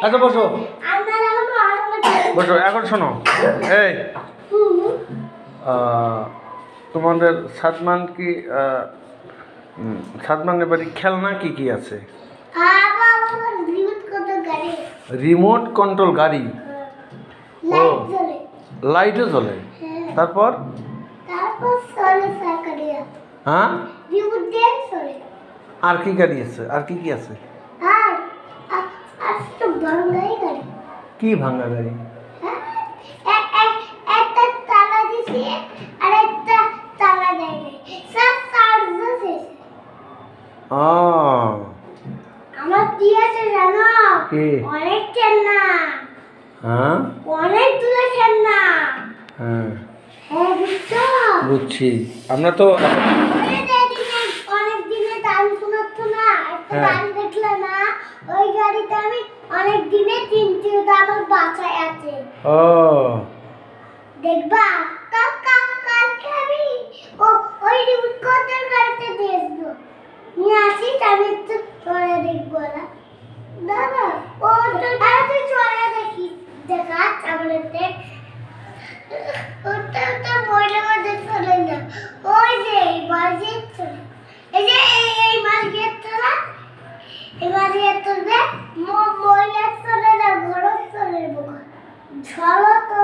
আচ্ছা বসো বসো। এখন শোনো, এই তোমাদের সাদমানের বাড়ি খেলনা কি কি আছে? রিমোট কন্ট্রোল গাড়ি, ও লাইটও জ্বলে। তারপর হ্যাঁ, আর কি গাড়ি আছে? আর কি কি আছে? কি ভাঙা গাড়ি? আমার কি আছে জানো? অনেক খেলনা। হ্যাঁ, অনেক দূরে খেলনা। হ্যাঁ হ্যাঁ, বুঝছো? বুঝছি। আমরা তো অনেক দিনে গান শোনাচ্ছ না, একটা গাড়ি দেখলে না, ওই গাড়িতে আমি অনেক দিনে কিনছি, ওটা আমার বাসায় আছে। ও দেখবা কালকে আমি ওই রিমোট কন্ট্রোল গাড়িতে দেখবো, নিয়ে আসি, আমি একটু চলে দেখবো না দাদা। ও তুই চলে দেখি, দেখা আমাদেরতে ওটা বইলে মধ্যে চলে না। ওই যে এই বাজে চলে, এই যে এই মাছ গিয়ে চলা, এই মাছ গিয়ে চলবে, মহিলা চলে না, গরম চলে বোকা ঝড় তো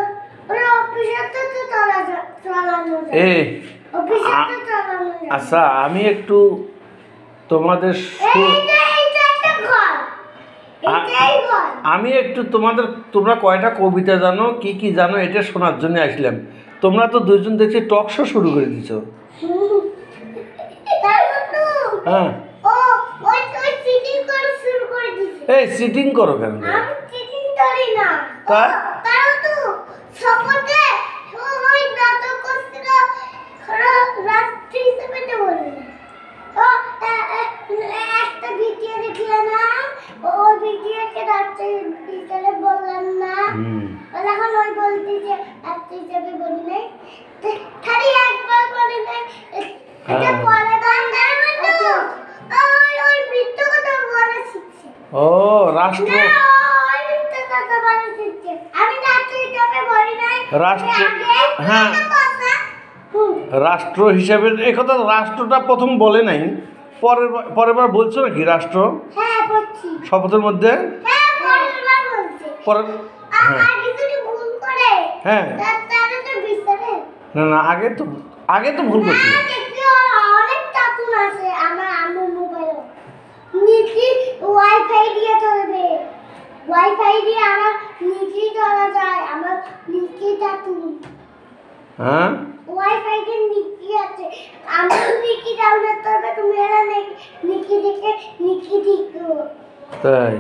ওরা অফিসে তো চালানো যায়, অফিসে তো চালানো যায়। আচ্ছা, আমি একটু তোমাদের তোমরা কয়টা কবিতা জানো, কি কি জানো, এটা শোনার জন্য আসলাম। তোমরা তো দুজন দেখছি টক শো শুরু করে দিছো। হ্যাঁ, এই সিটিং করো কেন? ও রাষ্ট্র হ্যাঁ, রাষ্ট্র হিসাবে একথা রাষ্ট্রটা প্রথম বলে নাই, পরের বার বলছো নাকি রাষ্ট্র শপথের মধ্যে? হ্যাঁ, না না, আগে তো ভুল করছি। ওয়াইফাই দিয়ে চলবে, ওয়াইফাই দিয়ে আমার নিকি চলা যায়, আমার নিকিটা তুমি। হ্যাঁ, ওয়াইফাই দিয়ে নিকি আছে, আমার নিকি ডাউনলোড করবে, তুমি এরা নিকি দেখে নিকি দেখো। তাই